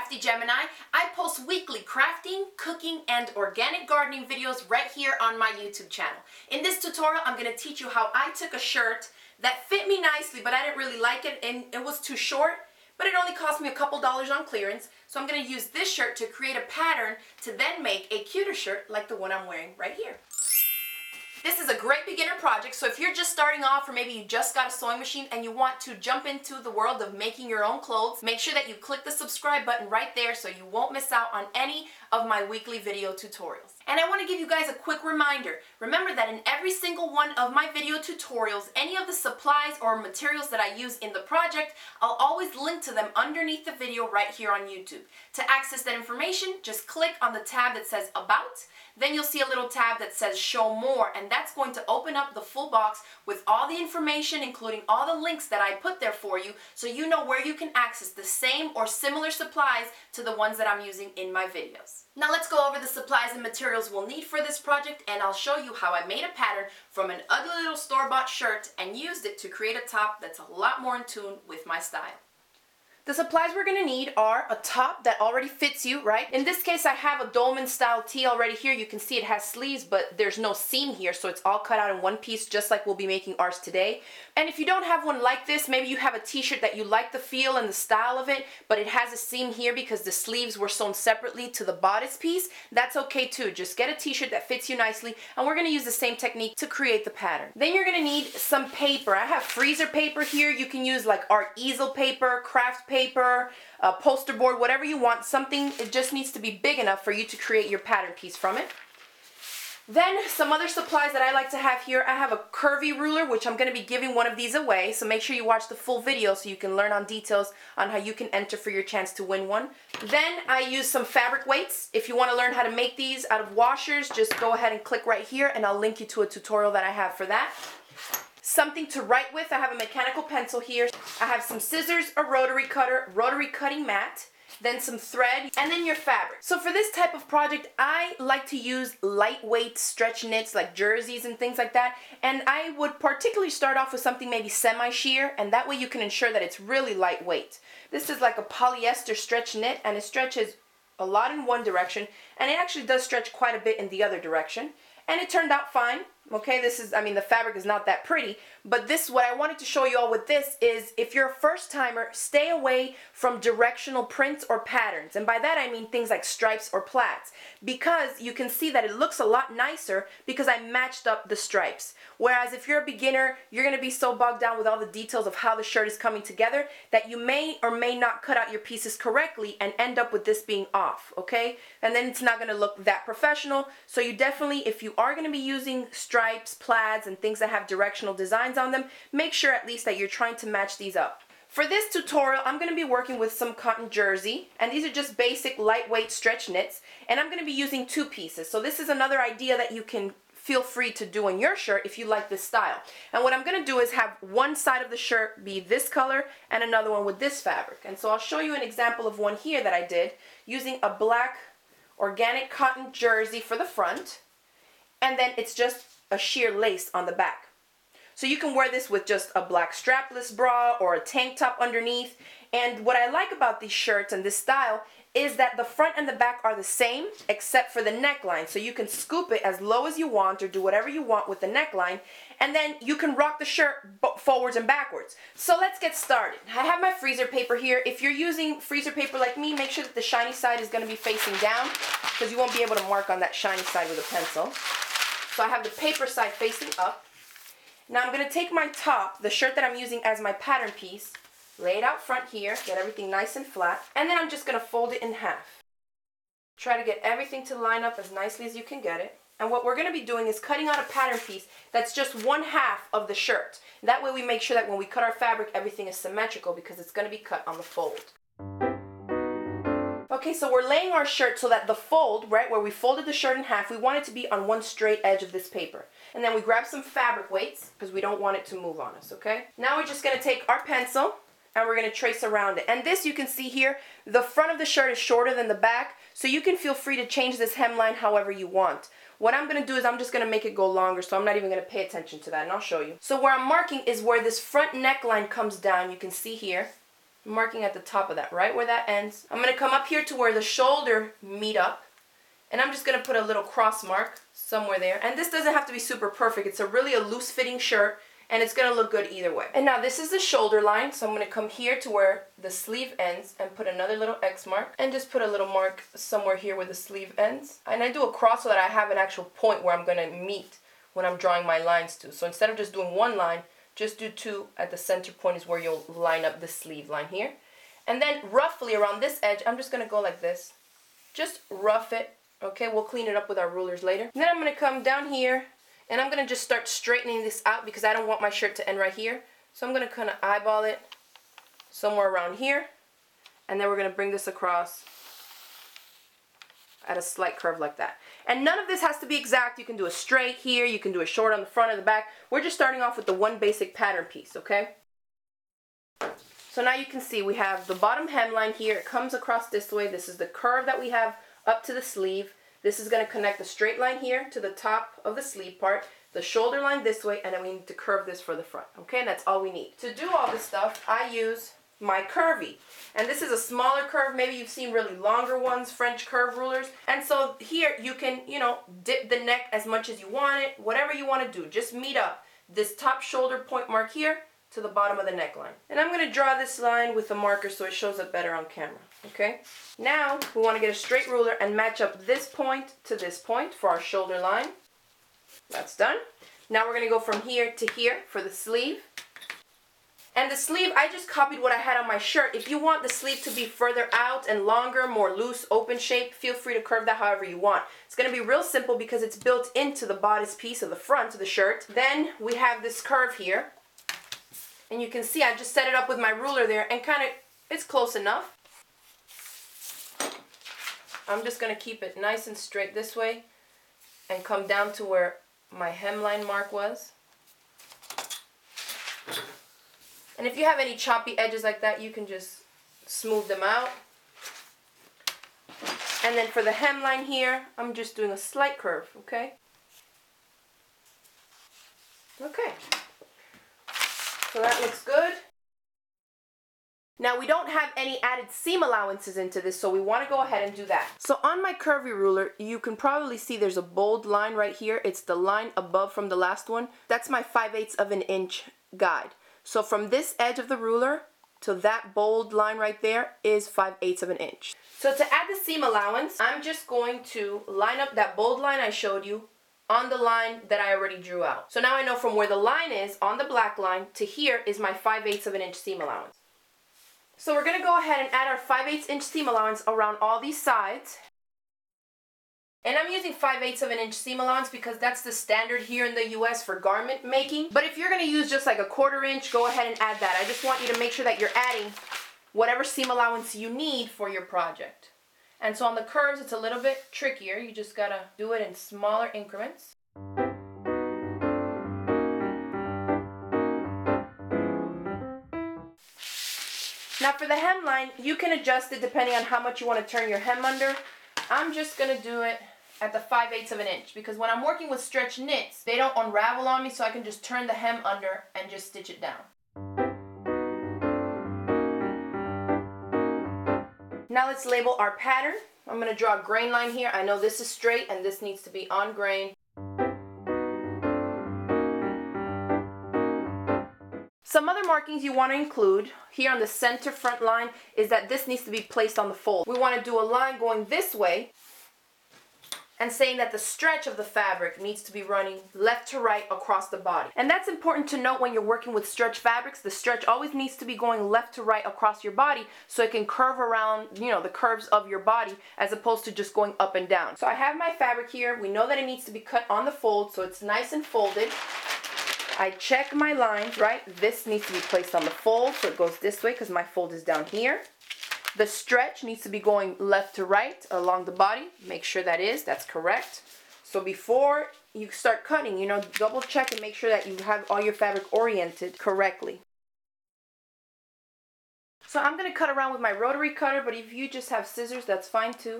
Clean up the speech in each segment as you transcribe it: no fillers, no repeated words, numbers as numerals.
TheCraftyGemini. I post weekly crafting, cooking, and organic gardening videos right here on my YouTube channel. In this tutorial, I'm going to teach you how I took a shirt that fit me nicely, but I didn't really like it, and it was too short, but it only cost me a couple dollars on clearance. So I'm going to use this shirt to create a pattern to then make a cuter shirt like the one I'm wearing right here. This is a great beginner project, so if you're just starting off or maybe you just got a sewing machine and you want to jump into the world of making your own clothes, make sure that you click the subscribe button right there so you won't miss out on any of my weekly video tutorials. And I want to give you guys a quick reminder. Remember that in every single one of my video tutorials, any of the supplies or materials that I use in the project, I'll always link to them underneath the video right here on YouTube. To access that information, just click on the tab that says About. Then you'll see a little tab that says Show More, and that's going to open up the full box with all the information, including all the links that I put there for you, so you know where you can access the same or similar supplies to the ones that I'm using in my videos. Now let's go over the supplies and materials we'll need for this project, and I'll show you how I made a pattern from an ugly little store-bought shirt and used it to create a top that's a lot more in tune with my style. The supplies we're going to need are a top that already fits you, right? In this case, I have a Dolman style tee already here. You can see it has sleeves, but there's no seam here, so it's all cut out in one piece, just like we'll be making ours today. And if you don't have one like this, maybe you have a t-shirt that you like the feel and the style of it, but it has a seam here because the sleeves were sewn separately to the bodice piece, that's okay too. Just get a t-shirt that fits you nicely, and we're going to use the same technique to create the pattern. Then you're going to need some paper. I have freezer paper here. You can use like art easel paper, craft paper, a poster board, whatever you want. Something, it just needs to be big enough for you to create your pattern piece from it. Then some other supplies that I like to have here. I have a curvy ruler, which I'm going to be giving one of these away, so make sure you watch the full video so you can learn on details on how you can enter for your chance to win one. Then I use some fabric weights. If you want to learn how to make these out of washers, just go ahead and click right here and I'll link you to a tutorial that I have for that. Something to write with. I have a mechanical pencil here. I have some scissors, a rotary cutter, rotary cutting mat, then some thread, and then your fabric. So for this type of project, I like to use lightweight stretch knits like jerseys and things like that, and I would particularly start off with something maybe semi-sheer, and that way you can ensure that it's really lightweight. This is like a polyester stretch knit, and it stretches a lot in one direction, and it actually does stretch quite a bit in the other direction, and it turned out fine. Okay, this is, I mean, the fabric is not that pretty, but this, what I wanted to show you all with this is, if you're a first timer, stay away from directional prints or patterns. And by that I mean things like stripes or plaits, because you can see that it looks a lot nicer because I matched up the stripes. Whereas if you're a beginner, you're going to be so bogged down with all the details of how the shirt is coming together that you may or may not cut out your pieces correctly and end up with this being off, okay? And then it's not going to look that professional. So you definitely, if you are going to be using stripes, plaids, and things that have directional designs on them, make sure at least that you're trying to match these up. For this tutorial, I'm going to be working with some cotton jersey, and these are just basic lightweight stretch knits, and I'm going to be using two pieces. So this is another idea that you can feel free to do on your shirt if you like this style. And what I'm going to do is have one side of the shirt be this color and another one with this fabric. And so I'll show you an example of one here that I did using a black organic cotton jersey for the front, and then it's just a sheer lace on the back. So you can wear this with just a black strapless bra or a tank top underneath. And what I like about these shirts and this style is that the front and the back are the same except for the neckline. So you can scoop it as low as you want or do whatever you want with the neckline, and then you can rock the shirt forwards and backwards. So let's get started. I have my freezer paper here. If you're using freezer paper like me, make sure that the shiny side is going to be facing down because you won't be able to mark on that shiny side with a pencil. So I have the paper side facing up. Now I'm going to take my top, the shirt that I'm using as my pattern piece, lay it out front here, get everything nice and flat, and then I'm just going to fold it in half. Try to get everything to line up as nicely as you can get it. And what we're going to be doing is cutting out a pattern piece that's just one half of the shirt. That way we make sure that when we cut our fabric, everything is symmetrical because it's going to be cut on the fold. Okay, so we're laying our shirt so that the fold, right, where we folded the shirt in half, we want it to be on one straight edge of this paper. And then we grab some fabric weights because we don't want it to move on us, okay? Now we're just going to take our pencil and we're going to trace around it. And this, you can see here, the front of the shirt is shorter than the back, so you can feel free to change this hemline however you want. What I'm going to do is I'm just going to make it go longer, so I'm not even going to pay attention to that, and I'll show you. So where I'm marking is where this front neckline comes down, you can see here. I'm marking at the top of that, right where that ends. I'm going to come up here to where the shoulder meet up, and I'm just going to put a little cross mark somewhere there. And this doesn't have to be super perfect. It's really a loose fitting shirt, and it's going to look good either way. And now this is the shoulder line, so I'm going to come here to where the sleeve ends and put another little X mark, and just put a little mark somewhere here where the sleeve ends. And I do a cross so that I have an actual point where I'm going to meet when I'm drawing my lines to. So instead of just doing one line, just do two at the center point is where you'll line up the sleeve line here. And then roughly around this edge, I'm just going to go like this. Just rough it. Okay, we'll clean it up with our rulers later. And then I'm going to come down here, and I'm going to just start straightening this out because I don't want my shirt to end right here. So I'm going to kind of eyeball it somewhere around here. And then we're going to bring this across at a slight curve like that. And none of this has to be exact. You can do a straight here, you can do a short on the front or the back. We're just starting off with the one basic pattern piece, okay? So now you can see we have the bottom hemline here. It comes across this way. This is the curve that we have up to the sleeve. This is going to connect the straight line here to the top of the sleeve part, the shoulder line this way, and then we need to curve this for the front, okay? And that's all we need. To do all this stuff, I use my curvy. And this is a smaller curve. Maybe you've seen really longer ones, French curve rulers. And so here you can, you know, dip the neck as much as you want it, whatever you want to do. Just meet up this top shoulder point mark here to the bottom of the neckline. And I'm going to draw this line with a marker so it shows up better on camera. Okay? Now we want to get a straight ruler and match up this point to this point for our shoulder line. That's done. Now we're going to go from here to here for the sleeve. And the sleeve, I just copied what I had on my shirt. If you want the sleeve to be further out and longer, more loose, open shape, feel free to curve that however you want. It's going to be real simple because it's built into the bodice piece of the front of the shirt. Then we have this curve here. And you can see I just set it up with my ruler there and kind of, it's close enough. I'm just going to keep it nice and straight this way and come down to where my hemline mark was. And if you have any choppy edges like that, you can just smooth them out. And then for the hemline here, I'm just doing a slight curve, okay? Okay. So that looks good. Now we don't have any added seam allowances into this, so we want to go ahead and do that. So on my curvy ruler, you can probably see there's a bold line right here. It's the line above from the last one. That's my 5/8 of an inch guide. So from this edge of the ruler to that bold line right there is 5/8 of an inch. So to add the seam allowance, I'm just going to line up that bold line I showed you on the line that I already drew out. So now I know from where the line is on the black line to here is my 5/8 of an inch seam allowance. So we're going to go ahead and add our 5/8 inch seam allowance around all these sides. And I'm using 5/8 of an inch seam allowance because that's the standard here in the US for garment making. But if you're going to use just like a 1/4 inch, go ahead and add that. I just want you to make sure that you're adding whatever seam allowance you need for your project. And so on the curves, it's a little bit trickier. You just got to do it in smaller increments. Now for the hemline, you can adjust it depending on how much you want to turn your hem under. I'm just going to do it at the 5/8 of an inch because when I'm working with stretch knits, they don't unravel on me, so I can just turn the hem under and just stitch it down. Now let's label our pattern. I'm going to draw a grain line here. I know this is straight and this needs to be on grain. Some other markings you want to include here on the center front line is that this needs to be placed on the fold. We want to do a line going this way and saying that the stretch of the fabric needs to be running left to right across the body. And that's important to note when you're working with stretch fabrics. The stretch always needs to be going left to right across your body so it can curve around, you know, the curves of your body as opposed to just going up and down. So I have my fabric here. We know that it needs to be cut on the fold so it's nice and folded. I check my lines, right? This needs to be placed on the fold, so it goes this way because my fold is down here. The stretch needs to be going left to right along the body. Make sure that's correct. So before you start cutting, you know, double check and make sure that you have all your fabric oriented correctly. So I'm going to cut around with my rotary cutter, but if you just have scissors, that's fine too.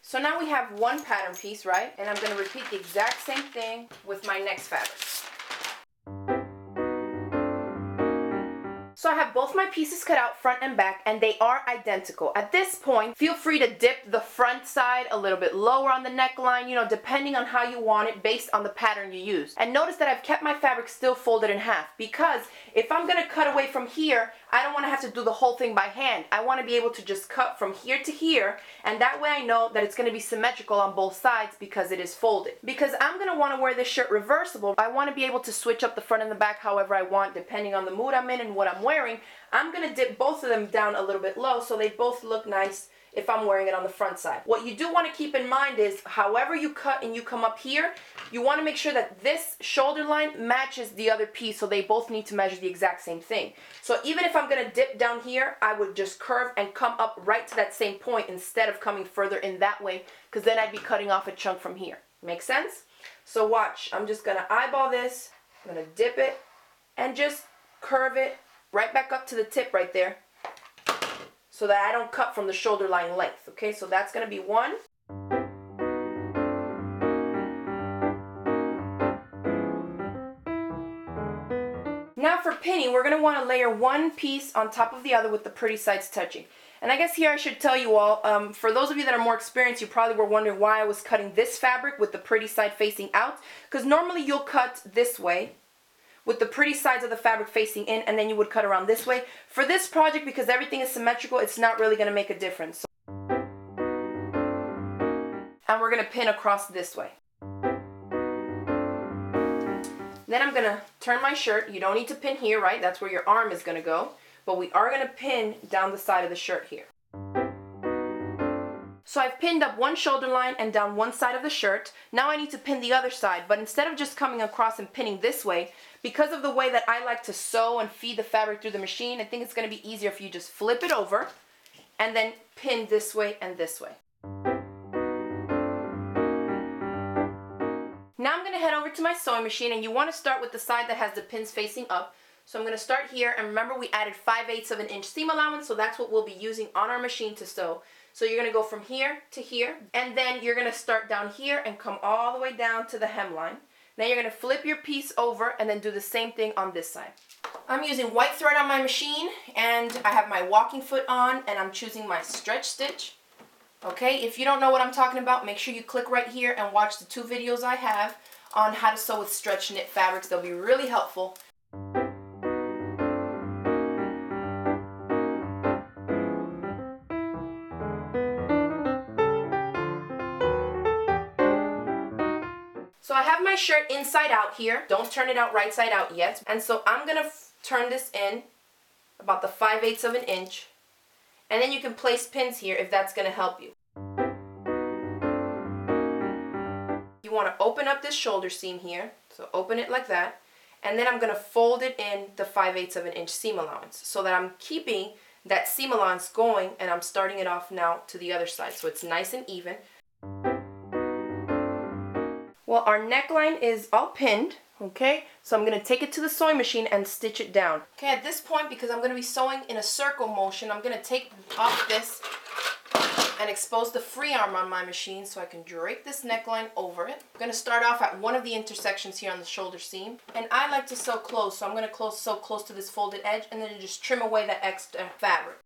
So now we have one pattern piece, right? And I'm going to repeat the exact same thing with my next fabric. So I have have both my pieces cut out front and back, and they are identical. At this point, feel free to dip the front side a little bit lower on the neckline, you know, depending on how you want it based on the pattern you use. And notice that I've kept my fabric still folded in half, because if I'm going to cut away from here, I don't want to have to do the whole thing by hand. I want to be able to just cut from here to here, and that way I know that it's going to be symmetrical on both sides because it is folded. Because I'm going to want to wear this shirt reversible, I want to be able to switch up the front and the back however I want depending on the mood I'm in and what I'm wearing. I'm going to dip both of them down a little bit low so they both look nice if I'm wearing it on the front side. What you do want to keep in mind is however you cut and you come up here, you want to make sure that this shoulder line matches the other piece, so they both need to measure the exact same thing. So even if I'm going to dip down here, I would just curve and come up right to that same point instead of coming further in that way, because then I'd be cutting off a chunk from here. Make sense? So watch, I'm just going to eyeball this, I'm going to dip it and just curve it right back up to the tip right there, so that I don't cut from the shoulder line length. Okay, so that's going to be one. Now for pinning, we're going to want to layer one piece on top of the other with the pretty sides touching. And I guess here I should tell you all, for those of you that are more experienced, you probably were wondering why I was cutting this fabric with the pretty side facing out. Because normally you'll cut this way, with the pretty sides of the fabric facing in, and then you would cut around this way. For this project, because everything is symmetrical, it's not really going to make a difference. And we're going to pin across this way. Then I'm going to turn my shirt. You don't need to pin here, right? That's where your arm is going to go. But we are going to pin down the side of the shirt here. So I've pinned up one shoulder line and down one side of the shirt. Now I need to pin the other side, but instead of just coming across and pinning this way, because of the way that I like to sew and feed the fabric through the machine, I think it's going to be easier if you just flip it over and then pin this way and this way. Now I'm going to head over to my sewing machine, and you want to start with the side that has the pins facing up. So I'm going to start here, and remember we added 5/8 of an inch seam allowance, so that's what we'll be using on our machine to sew. So you're going to go from here to here, and then you're going to start down here and come all the way down to the hemline. Then you're going to flip your piece over and then do the same thing on this side. I'm using white thread on my machine, and I have my walking foot on, and I'm choosing my stretch stitch. Okay, if you don't know what I'm talking about, make sure you click right here and watch the 2 videos I have on how to sew with stretch knit fabrics. They'll be really helpful. So I have my shirt inside out here. Don't turn it out right side out yet. And so I'm going to turn this in about the 5/8 of an inch. And then you can place pins here if that's going to help you. You want to open up this shoulder seam here. So open it like that. And then I'm going to fold it in the 5/8 of an inch seam allowance, so that I'm keeping that seam allowance going, and I'm starting it off now to the other side so it's nice and even. Well, our neckline is all pinned, okay? So I'm going to take it to the sewing machine and stitch it down. Okay, at this point, because I'm going to be sewing in a circle motion, I'm going to take off this and expose the free arm on my machine so I can drape this neckline over it. I'm going to start off at one of the intersections here on the shoulder seam. And I like to sew close, so I'm going to sew close to this folded edge and then just trim away that extra fabric.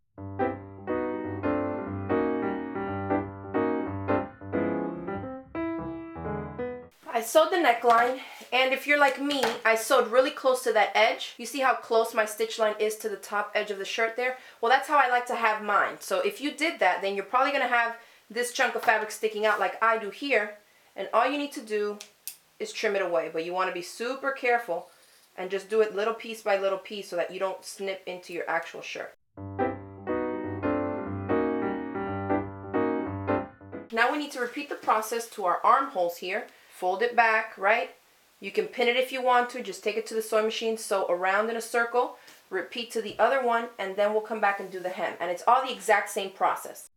I sewed the neckline, and if you're like me, I sewed really close to that edge. You see how close my stitch line is to the top edge of the shirt there? Well, that's how I like to have mine. So if you did that, then you're probably going to have this chunk of fabric sticking out like I do here, and all you need to do is trim it away. But you want to be super careful and just do it little piece by little piece so that you don't snip into your actual shirt. Now we need to repeat the process to our armholes here. Fold it back, right? You can pin it if you want to. Just take it to the sewing machine, sew around in a circle, repeat to the other one, and then we'll come back and do the hem. And it's all the exact same process.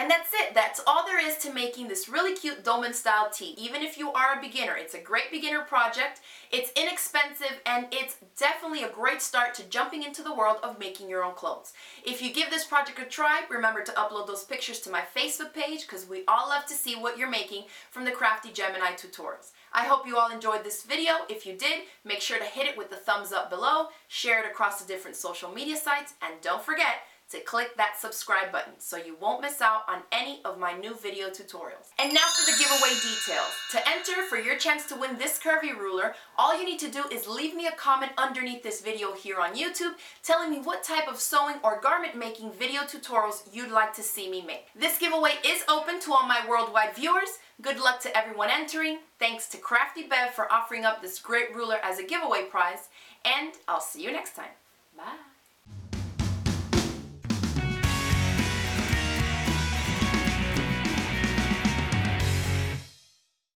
And that's it. That's all there is to making this really cute Dolman style tee. Even if you are a beginner, it's a great beginner project. It's inexpensive and it's definitely a great start to jumping into the world of making your own clothes. If you give this project a try, remember to upload those pictures to my Facebook page because we all love to see what you're making from the Crafty Gemini tutorials. I hope you all enjoyed this video. If you did, make sure to hit it with the thumbs up below, share it across the different social media sites, and don't forget to click that subscribe button so you won't miss out on any of my new video tutorials. And now for the giveaway details. To enter for your chance to win this curvy ruler, all you need to do is leave me a comment underneath this video here on YouTube telling me what type of sewing or garment making video tutorials you'd like to see me make. This giveaway is open to all my worldwide viewers. Good luck to everyone entering. Thanks to Crafty Bev for offering up this great ruler as a giveaway prize, and I'll see you next time. Bye.